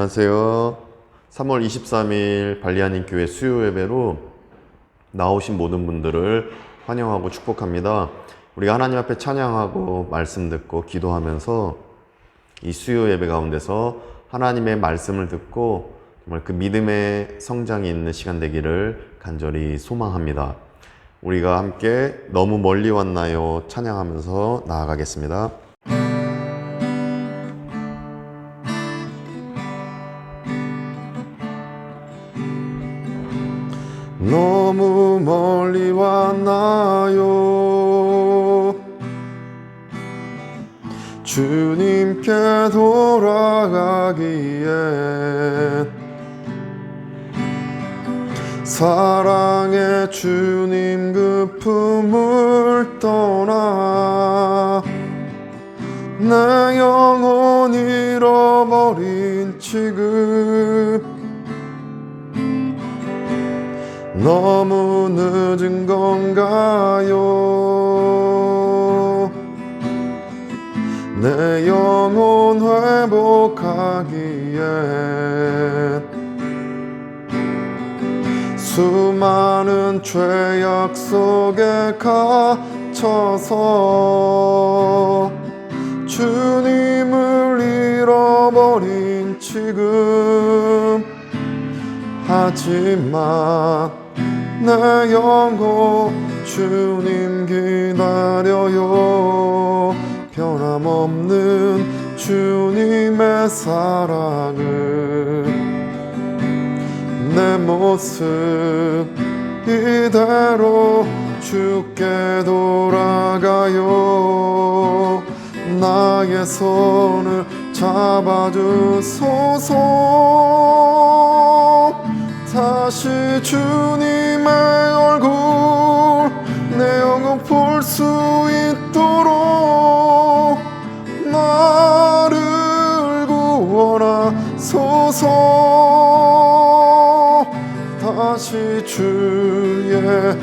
안녕하세요. 3월 23일 발리아닌 교회 수요 예배로 나오신 모든 분들을 환영하고 축복합니다. 우리가 하나님 앞에 찬양하고 말씀 듣고 기도하면서 이 수요 예배 가운데서 하나님의 말씀을 듣고 정말 그 믿음의 성장이 있는 시간 되기를 간절히 소망합니다. 우리가 함께 너무 멀리 왔나요 찬양하면서 나아가겠습니다. 너무 멀리 왔나요? 주님께 돌아가기엔 사랑의 주님 그 품을 떠나 내 영혼 잃어버린 지금 너무 늦은 건가요? 내 영혼 회복하기엔 수많은 죄악 속에 갇혀서 주님을 잃어버린 지금 하지만 내 영혼 주님 기다려요. 변함없는 주님의 사랑을 내 모습 이대로 주께 돌아가요. 나의 손을 잡아주소서. 다시 주님의 얼굴 내 영혼 볼 수 있도록 나를 구원하소서. 다시 주의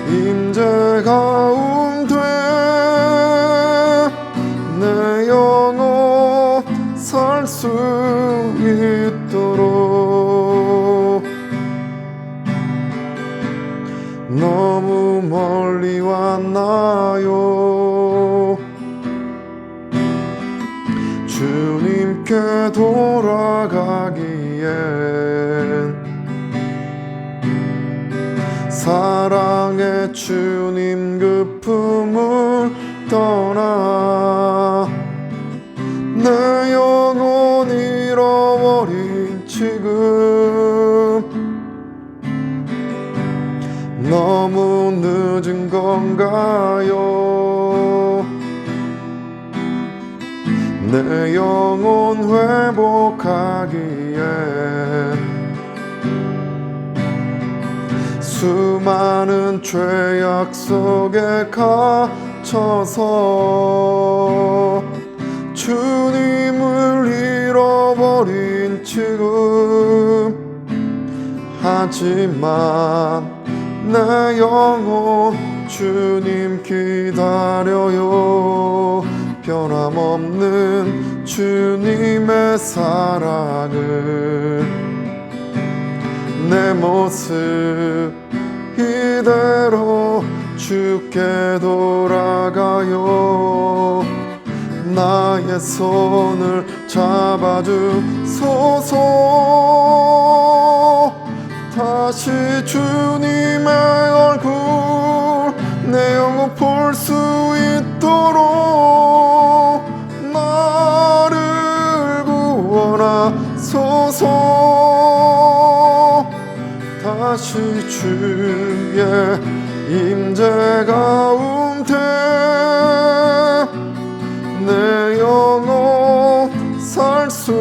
임재 가운데 내 영혼 살 수 있도록 너무 멀리 왔나요? 주님께 돌아가기엔 사랑의 주님 그 품을 떠나 내 영혼 잃어버린 지금 너무 늦은 건가요? 내 영혼 회복하기엔 수많은 죄악 속에 갇혀서 주님을 잃어버린 지금 하지만 내 영혼 주님 기다려요. 변함없는 주님의 사랑을 내 모습 이대로 주께 돌아가요. 나의 손을 잡아주소서. 다시 주님의 얼굴 내 영혼 볼 수 있도록 나를 구원하소서. 다시 주의 임재 가운데 내 영혼 살 수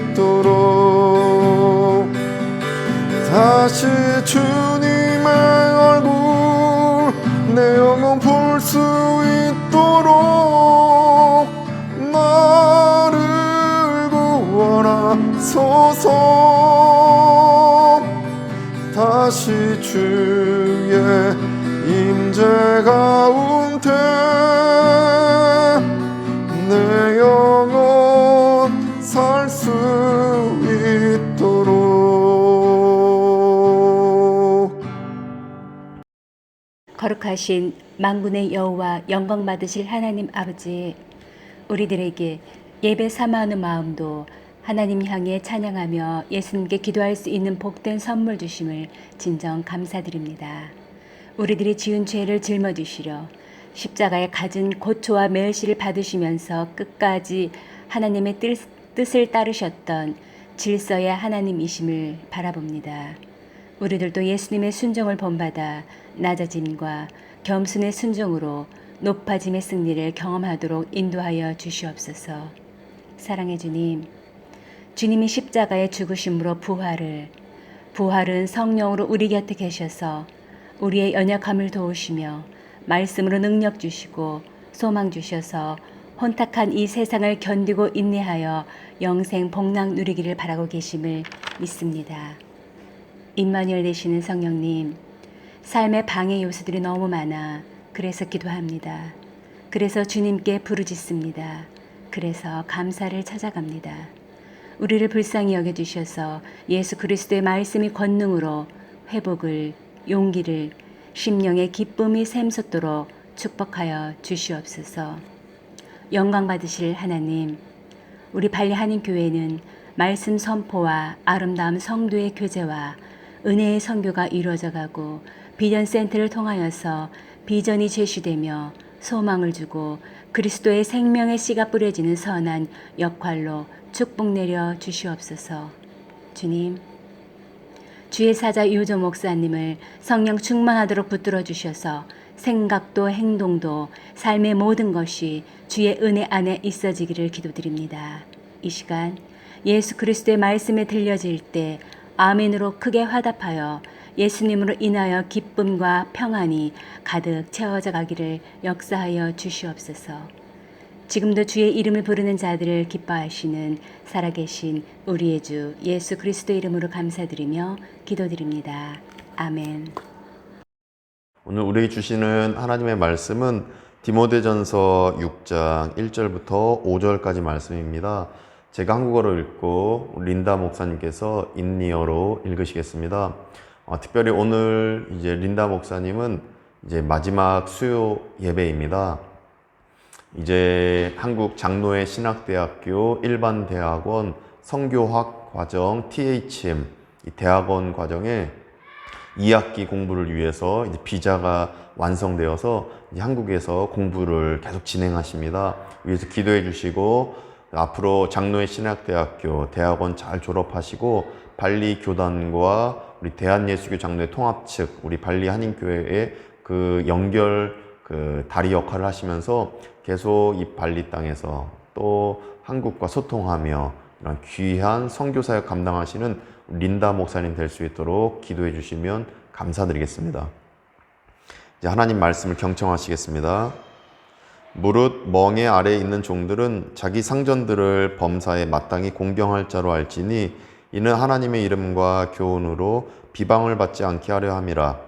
있도록 다시 주님의 얼굴 내 영혼 볼 수 있도록 나를 구원하소서. 다시 주의 임재 가운데 내 영혼 살 수 거룩하신 만군의 여호와 영광 받으실 하나님 아버지, 우리들에게 예배 삼아하는 마음도 하나님 향해 찬양하며 예수님께 기도할 수 있는 복된 선물 주심을 진정 감사드립니다. 우리들이 지은 죄를 짊어지시려 십자가에 가진 고초와 멸시를 받으시면서 끝까지 하나님의 뜻을 따르셨던 질서의 하나님이심을 바라봅니다. 우리들도 예수님의 순종을 본받아 낮아짐과 겸손의 순종으로 높아짐의 승리를 경험하도록 인도하여 주시옵소서. 사랑의 주님, 주님이 십자가의 죽으심으로 부활은 성령으로 우리 곁에 계셔서 우리의 연약함을 도우시며 말씀으로 능력 주시고 소망 주셔서 혼탁한 이 세상을 견디고 인내하여 영생 복락 누리기를 바라고 계심을 믿습니다. 임마누엘 되시는 성령님, 삶의 방해 요소들이 너무 많아 그래서 기도합니다. 그래서 주님께 부르짖습니다. 그래서 감사를 찾아갑니다. 우리를 불쌍히 여겨주셔서 예수 그리스도의 말씀이 권능으로 회복을, 용기를, 심령의 기쁨이 샘솟도록 축복하여 주시옵소서. 영광 받으실 하나님, 우리 발리 한인교회는 말씀 선포와 아름다운 성도의 교제와 은혜의 선교가 이루어져 가고 비전 센터를 통하여서 비전이 제시되며 소망을 주고 그리스도의 생명의 씨가 뿌려지는 선한 역할로 축복 내려 주시옵소서. 주님, 주의 사자 유조 목사님을 성령 충만하도록 붙들어 주셔서 생각도 행동도 삶의 모든 것이 주의 은혜 안에 있어지기를 기도드립니다. 이 시간 예수 그리스도의 말씀에 들려질 때 아멘으로 크게 화답하여 예수님으로 인하여 기쁨과 평안이 가득 채워져 가기를 역사하여 주시옵소서. 지금도 주의 이름을 부르는 자들을 기뻐하시는 살아계신 우리의 주 예수 그리스도 이름으로 감사드리며 기도드립니다. 아멘. 오늘 우리에게 주시는 하나님의 말씀은 디모데전서 6장 1절부터 5절까지 말씀입니다. 제가 한국어로 읽고 린다 목사님께서 인리어로 읽으시겠습니다. 특별히 오늘 이제 린다 목사님은 이제 마지막 수요 예배입니다. 이제 한국 장로회 신학대학교 일반대학원 성교학 과정 THM 이 대학원 과정에 2학기 공부를 위해서 이제 비자가 완성되어서 이제 한국에서 공부를 계속 진행하십니다. 위해서 기도해 주시고 앞으로 장로회 신학대학교 대학원 잘 졸업하시고 발리 교단과 우리 대한예수교 장로회 통합 측 우리 발리 한인교회의 그 연결 그 다리 역할을 하시면서 계속 이 발리 땅에서 또 한국과 소통하며 이런 귀한 선교사역 감당하시는 린다 목사님 될 수 있도록 기도해 주시면 감사드리겠습니다. 이제 하나님 말씀을 경청하시겠습니다. 무릇 멍에 아래에 있는 종들은 자기 상전들을 범사에 마땅히 공경할 자로 알지니 이는 하나님의 이름과 교훈으로 비방을 받지 않게 하려 함이라.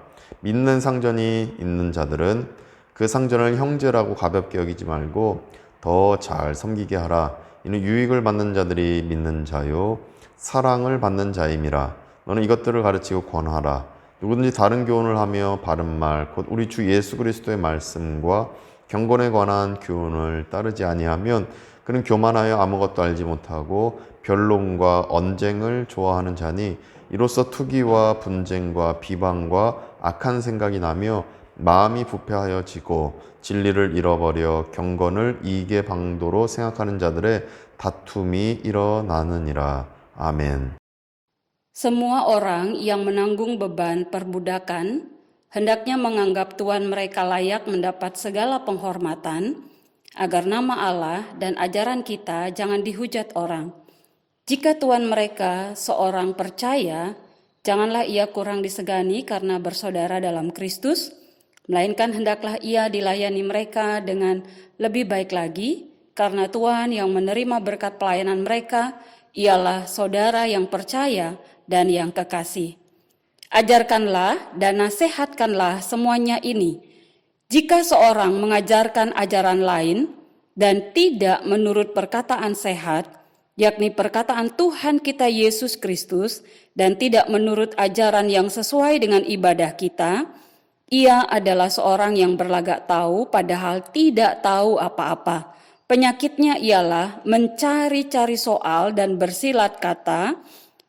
믿는 상전이 있는 자들은 그 상전을 형제라고 가볍게 여기지 말고 더 잘 섬기게 하라. 이는 유익을 받는 자들이 믿는 자요 사랑을 받는 자임이라. 너는 이것들을 가르치고 권하라. 누구든지 다른 교훈을 하며 바른 말 곧 우리 주 예수 그리스도의 말씀과 경건에 관한 교훈을 따르지 아니하면 그는 교만하여 아무것도 알지 못하고 변론과 언쟁을 좋아하는 자니 이로써 투기와 분쟁과 비방과 악한 생각이 나며 마음이 부패하여지고 진리를 잃어버려 경건을 이익의 방도로 생각하는 자들의 다툼이 일어나느니라. 아멘. Semua orang yang menanggung beban perbudakan hendaknya menganggap tuan mereka layak mendapat segala penghormatan, agar nama Allah dan ajaran kita jangan dihujat orang. Jika tuan mereka seorang percaya, janganlah ia kurang disegani karena bersaudara dalam Kristus, melainkan hendaklah ia dilayani mereka dengan lebih baik lagi, karena Tuhan yang menerima berkat pelayanan mereka ialah saudara yang percaya dan yang kekasih. Ajarkanlah dan nasihatkanlah semuanya ini. Jika seorang mengajarkan ajaran lain dan tidak menurut perkataan sehat, yakni perkataan Tuhan kita Yesus Kristus, dan tidak menurut ajaran yang sesuai dengan ibadah kita, Ia adalah seorang yang berlagak tahu padahal tidak tahu apa-apa. Penyakitnya ialah mencari-cari soal dan bersilat kata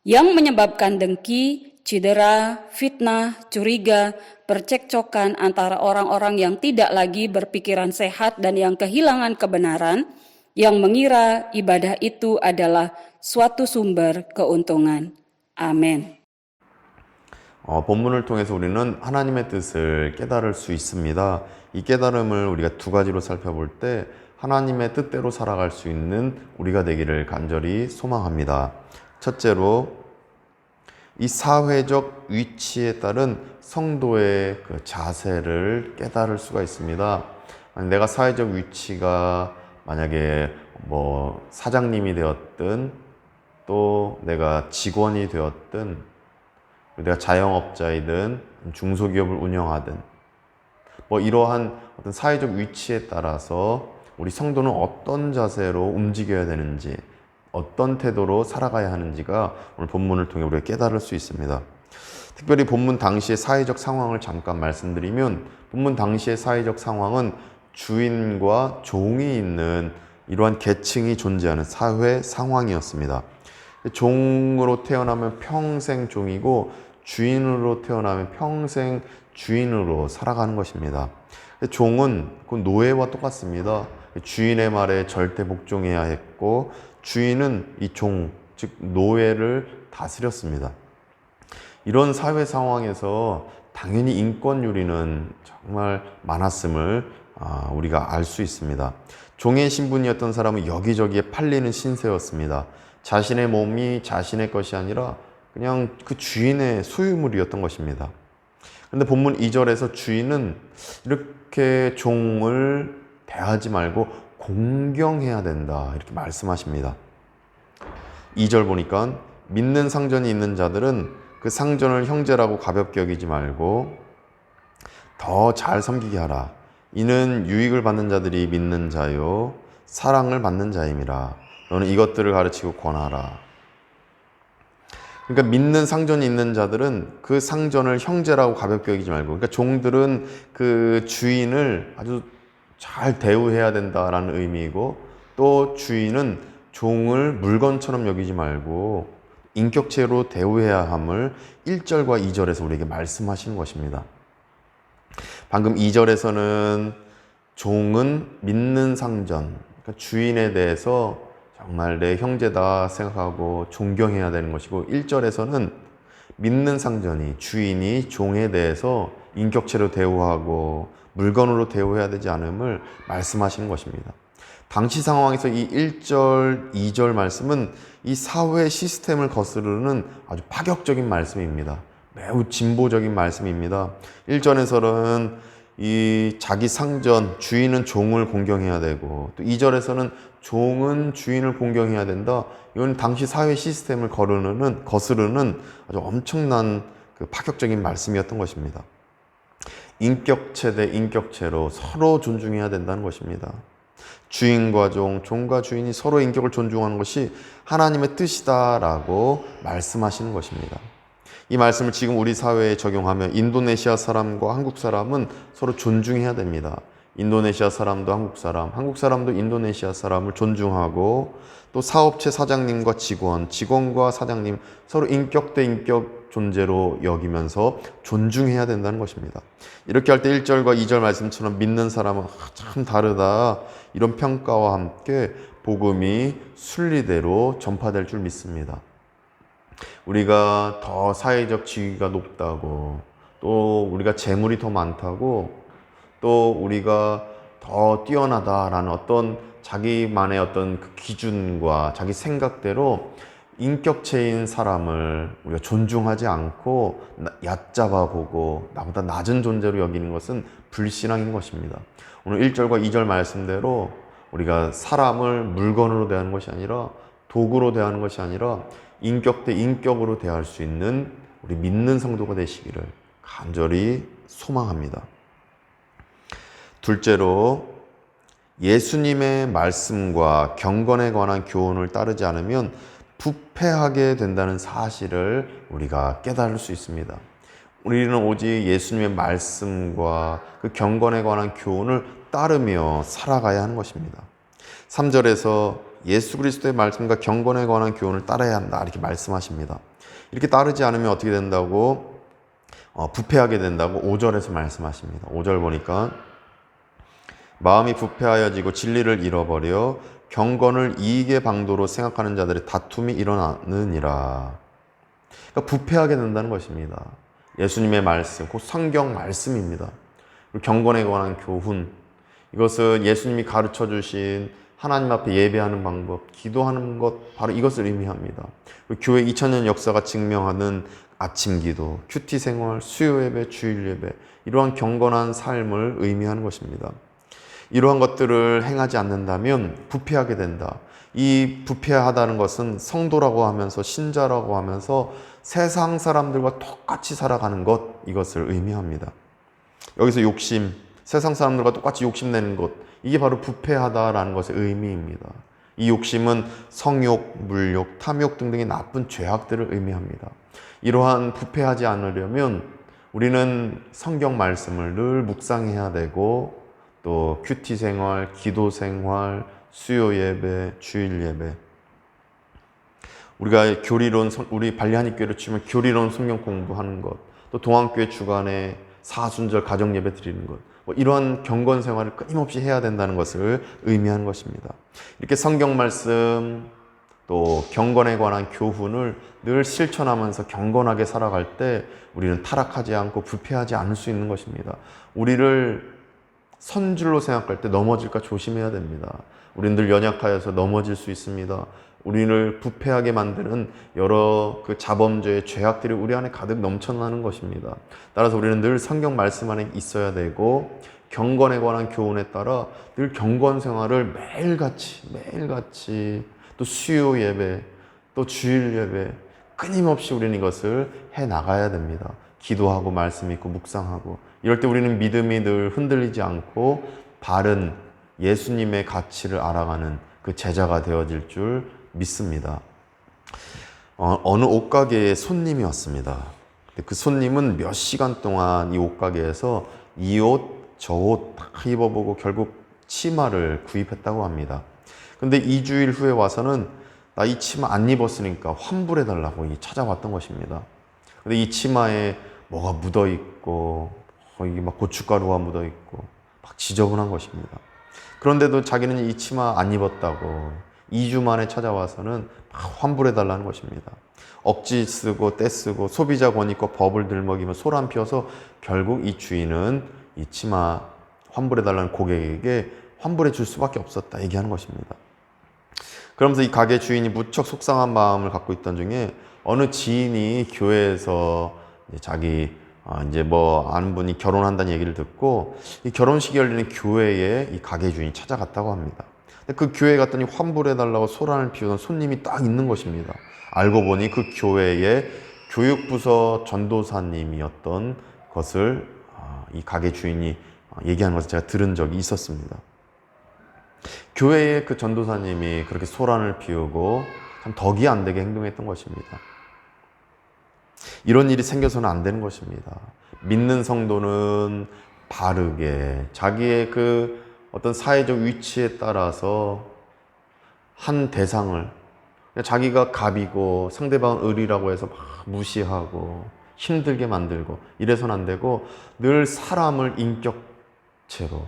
yang menyebabkan dengki, cedera, fitnah, curiga, percekcokan antara orang-orang yang tidak lagi berpikiran sehat dan yang kehilangan kebenaran, yang mengira ibadah itu adalah suatu sumber keuntungan. Amin. 본문을 통해서 우리는 하나님의 뜻을 깨달을 수 있습니다. 이 깨달음을 우리가 두 가지로 살펴볼 때 하나님의 뜻대로 살아갈 수 있는 우리가 되기를 간절히 소망합니다. 첫째로 이 사회적 위치에 따른 성도의 그 자세를 깨달을 수가 있습니다. 내가 사회적 위치가 만약에 뭐 사장님이 되었든 또 내가 직원이 되었든 내가 자영업자이든 중소기업을 운영하든 뭐 이러한 어떤 사회적 위치에 따라서 우리 성도는 어떤 자세로 움직여야 되는지 어떤 태도로 살아가야 하는지가 오늘 본문을 통해 우리가 깨달을 수 있습니다. 특별히 본문 당시의 사회적 상황을 잠깐 말씀드리면 본문 당시의 사회적 상황은 주인과 종이 있는 이러한 계층이 존재하는 사회 상황이었습니다. 종으로 태어나면 평생 종이고 주인으로 태어나면 평생 주인으로 살아가는 것입니다. 종은 그 노예와 똑같습니다. 주인의 말에 절대 복종해야 했고 주인은 이 종, 즉 노예를 다스렸습니다. 이런 사회 상황에서 당연히 인권유리는 정말 많았음을 우리가 알 수 있습니다. 종의 신분이었던 사람은 여기저기에 팔리는 신세였습니다. 자신의 몸이 자신의 것이 아니라 그냥 그 주인의 소유물이었던 것입니다. 그런데 본문 2절에서 주인은 이렇게 종을 대하지 말고 공경해야 된다 이렇게 말씀하십니다. 2절 보니까 믿는 상전이 있는 자들은 그 상전을 형제라고 가볍게 여기지 말고 더 잘 섬기게 하라. 이는 유익을 받는 자들이 믿는 자요 사랑을 받는 자임이라. 너는 이것들을 가르치고 권하라. 그러니까 믿는 상전이 있는 자들은 그 상전을 형제라고 가볍게 여기지 말고, 그러니까 종들은 그 주인을 아주 잘 대우해야 된다라는 의미이고, 또 주인은 종을 물건처럼 여기지 말고 인격체로 대우해야 함을 1절과 2절에서 우리에게 말씀하시는 것입니다. 방금 2절에서는 종은 믿는 상전, 그러니까 주인에 대해서 정말 내 형제다 생각하고 존경해야 되는 것이고, 1절에서는 믿는 상전이, 주인이 종에 대해서 인격체로 대우하고 물건으로 대우해야 되지 않음을 말씀하시는 것입니다. 당시 상황에서 이 1절, 2절 말씀은 이 사회 시스템을 거스르는 아주 파격적인 말씀입니다. 매우 진보적인 말씀입니다. 1절에서는 이 자기 상전, 주인은 종을 공경해야 되고, 또 2절에서는 종은 주인을 공경해야 된다. 이건 당시 사회 시스템을 거스르는 아주 엄청난 그 파격적인 말씀이었던 것입니다. 인격체 대 인격체로 서로 존중해야 된다는 것입니다. 주인과 종, 종과 주인이 서로 인격을 존중하는 것이 하나님의 뜻이다라고 말씀하시는 것입니다. 이 말씀을 지금 우리 사회에 적용하면 인도네시아 사람과 한국 사람은 서로 존중해야 됩니다. 인도네시아 사람도 한국 사람도 인도네시아 사람을 존중하고, 또 사업체 사장님과 직원과 사장님 서로 인격 대 인격 존재로 여기면서 존중해야 된다는 것입니다. 이렇게 할 때 1절과 2절 말씀처럼 믿는 사람은 참 다르다, 이런 평가와 함께 복음이 순리대로 전파될 줄 믿습니다. 우리가 더 사회적 지위가 높다고, 또 우리가 재물이 더 많다고, 또 우리가 더 뛰어나다라는 어떤 자기만의 어떤 그 기준과 자기 생각대로 인격체인 사람을 우리가 존중하지 않고 얕잡아 보고 나보다 낮은 존재로 여기는 것은 불신앙인 것입니다. 오늘 1절과 2절 말씀대로 우리가 사람을 물건으로 대하는 것이 아니라, 도구로 대하는 것이 아니라 인격 대 인격으로 대할 수 있는 우리 믿는 성도가 되시기를 간절히 소망합니다. 둘째로, 예수님의 말씀과 경건에 관한 교훈을 따르지 않으면 부패하게 된다는 사실을 우리가 깨달을 수 있습니다. 우리는 오직 예수님의 말씀과 그 경건에 관한 교훈을 따르며 살아가야 하는 것입니다. 3절에서 예수 그리스도의 말씀과 경건에 관한 교훈을 따라야 한다 이렇게 말씀하십니다. 이렇게 따르지 않으면 어떻게 된다고? 부패하게 된다고 5절에서 말씀하십니다. 5절 보니까 마음이 부패하여지고 진리를 잃어버려 경건을 이익의 방도로 생각하는 자들의 다툼이 일어나느니라. 그러니까 부패하게 된다는 것입니다. 예수님의 말씀, 곧 성경 말씀입니다. 그리고 경건에 관한 교훈, 이것은 예수님이 가르쳐 주신 하나님 앞에 예배하는 방법, 기도하는 것, 바로 이것을 의미합니다. 교회 2000년 역사가 증명하는 아침 기도, 큐티 생활, 수요 예배, 주일 예배, 이러한 경건한 삶을 의미하는 것입니다. 이러한 것들을 행하지 않는다면 부패하게 된다. 이 부패하다는 것은 성도라고 하면서 신자라고 하면서 세상 사람들과 똑같이 살아가는 것, 이것을 의미합니다. 여기서 욕심, 세상 사람들과 똑같이 욕심내는 것, 이게 바로 부패하다라는 것의 의미입니다. 이 욕심은 성욕, 물욕, 탐욕 등등의 나쁜 죄악들을 의미합니다. 이러한 부패하지 않으려면 우리는 성경 말씀을 늘 묵상해야 되고, 또 큐티 생활, 기도 생활, 수요 예배, 주일 예배, 우리가 교리론, 우리 발리하니 교회로 치면 교리론 성경 공부하는 것, 또 동안교회 주간에 사순절 가정 예배 드리는 것, 이러한 경건 생활을 끊임없이 해야 된다는 것을 의미하는 것입니다. 이렇게 성경 말씀 또 경건에 관한 교훈을 늘 실천하면서 경건하게 살아갈 때 우리는 타락하지 않고 부패하지 않을 수 있는 것입니다. 우리를 선줄로 생각할 때 넘어질까 조심해야 됩니다. 우리는 늘 연약하여서 넘어질 수 있습니다. 우리를 부패하게 만드는 여러 그 자범죄의 죄악들이 우리 안에 가득 넘쳐나는 것입니다. 따라서 우리는 늘 성경 말씀 안에 있어야 되고, 경건에 관한 교훈에 따라 늘 경건 생활을 매일같이 또 수요 예배, 또 주일 예배, 끊임없이 우리는 이것을 해 나가야 됩니다. 기도하고 말씀 읽고 묵상하고, 이럴 때 우리는 믿음이 늘 흔들리지 않고 바른 예수님의 가치를 알아가는 그 제자가 되어질 줄 믿습니다. 어느 옷가게에 손님이 왔습니다. 그 손님은 몇 시간 동안 이 옷가게에서 이 옷, 저 옷 다 입어보고 결국 치마를 구입했다고 합니다. 근데 2주일 후에 와서는 나 이 치마 안 입었으니까 환불해달라고 찾아왔던 것입니다. 근데 이 치마에 뭐가 묻어있고, 이게 막 고춧가루가 묻어있고, 막 지저분한 것입니다. 그런데도 자기는 이 치마 안 입었다고 2주 만에 찾아와서는 막 환불해달라는 것입니다. 억지 쓰고 떼쓰고 소비자 권익과 법을 들먹이며 소란 피워서 결국 이 주인은 이 치마 환불해달라는 고객에게 환불해 줄 수밖에 없었다 얘기하는 것입니다. 그러면서 이 가게 주인이 무척 속상한 마음을 갖고 있던 중에 어느 지인이 교회에서 자기 이제 뭐 아는 분이 결혼한다는 얘기를 듣고 이 결혼식이 열리는 교회에 이 가게 주인이 찾아갔다고 합니다. 그 교회에 갔더니 환불해달라고 소란을 피우던 손님이 딱 있는 것입니다. 알고 보니 그 교회의 교육부서 전도사님이었던 것을 이 가게 주인이 얘기하는 것을 제가 들은 적이 있었습니다. 교회의 그 전도사님이 그렇게 소란을 피우고 참 덕이 안 되게 행동했던 것입니다. 이런 일이 생겨서는 안 되는 것입니다. 믿는 성도는 바르게 자기의 그 어떤 사회적 위치에 따라서 한 대상을 자기가 갑이고 상대방은 을이라고 해서 막 무시하고 힘들게 만들고 이래서는 안 되고 늘 사람을 인격체로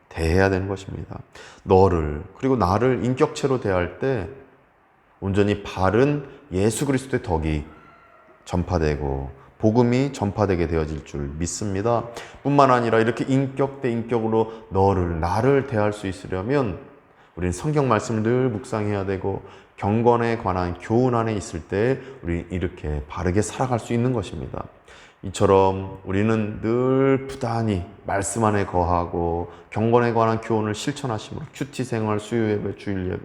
대해야 되는 것입니다. 너를 그리고 나를 인격체로 대할 때 온전히 바른 예수 그리스도의 덕이 전파되고 복음이 전파되게 되어질 줄 믿습니다. 뿐만 아니라 이렇게 인격 대 인격으로 나를 대할 수 있으려면 우리는 성경 말씀을 늘 묵상해야 되고 경건에 관한 교훈 안에 있을 때 우리 이렇게 바르게 살아갈 수 있는 것입니다. 이처럼 우리는 늘 부단히 말씀 안에 거하고 경건에 관한 교훈을 실천하심으로 큐티 생활, 수요 예배, 주일 예배,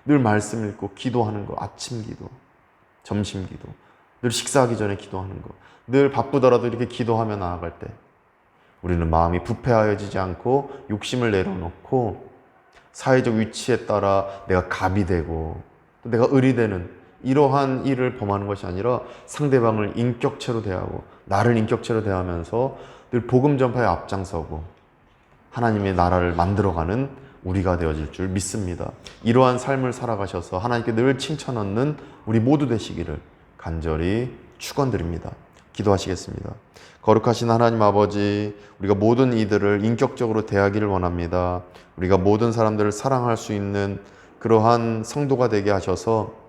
늘 말씀 읽고 기도하는 거, 아침 기도, 점심 기도, 늘 식사하기 전에 기도하는 거, 늘 바쁘더라도 이렇게 기도하며 나아갈 때 우리는 마음이 부패하여지지 않고 욕심을 내려놓고 사회적 위치에 따라 내가 갑이 되고 또 내가 을이 되는 이러한 일을 범하는 것이 아니라 상대방을 인격체로 대하고 나를 인격체로 대하면서 늘 복음 전파에 앞장서고 하나님의 나라를 만들어가는 우리가 되어질 줄 믿습니다. 이러한 삶을 살아가셔서 하나님께 늘 칭찬 얻는 우리 모두 되시기를 간절히 축원드립니다. 기도하시겠습니다. 거룩하신 하나님 아버지, 우리가 모든 이들을 인격적으로 대하기를 원합니다. 우리가 모든 사람들을 사랑할 수 있는 그러한 성도가 되게 하셔서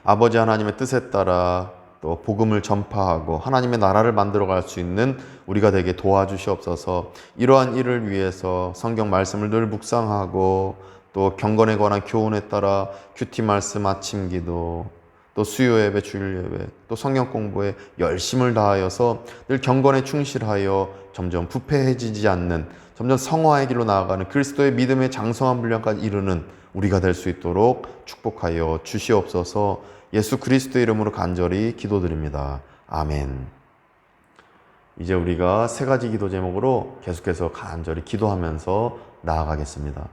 아버지 하나님의 뜻에 따라 또 복음을 전파하고 하나님의 나라를 만들어갈 수 있는 우리가 되게 도와주시옵소서. 이러한 일을 위해서 성경 말씀을 늘 묵상하고 또 경건에 관한 교훈에 따라 큐티 말씀 아침 기도 또 수요 예배, 주일 예배, 또 성경 공부에 열심을 다하여서 늘 경건에 충실하여 점점 부패해지지 않는 점점 성화의 길로 나아가는 그리스도의 믿음의 장성한 분량까지 이르는 우리가 될 수 있도록 축복하여 주시옵소서. 예수 그리스도의 이름으로 간절히 기도드립니다. 아멘. 이제 우리가 세 가지 기도 제목으로 계속해서 간절히 기도하면서 나아가겠습니다.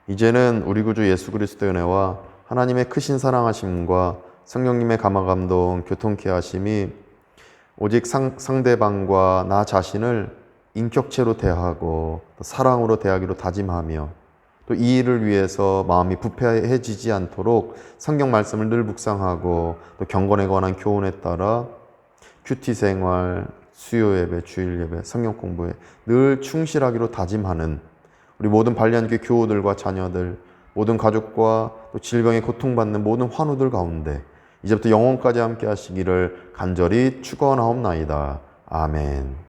이제는 우리 구주 예수 그리스도의 은혜와 하나님의 크신 사랑하심과 성령님의 감화감동, 교통케 하심이 오직 상대방과 나 자신을 인격체로 대하고 사랑으로 대하기로 다짐하며 또 이 일을 위해서 마음이 부패해지지 않도록 성경 말씀을 늘 묵상하고 또 경건에 관한 교훈에 따라 큐티 생활, 수요 예배, 주일 예배, 성경 공부에 늘 충실하기로 다짐하는 우리 모든 발리안교회 교우들과 자녀들, 모든 가족과 또 질병에 고통받는 모든 환우들 가운데 이제부터 영원까지 함께 하시기를 간절히 축원하옵나이다. 아멘.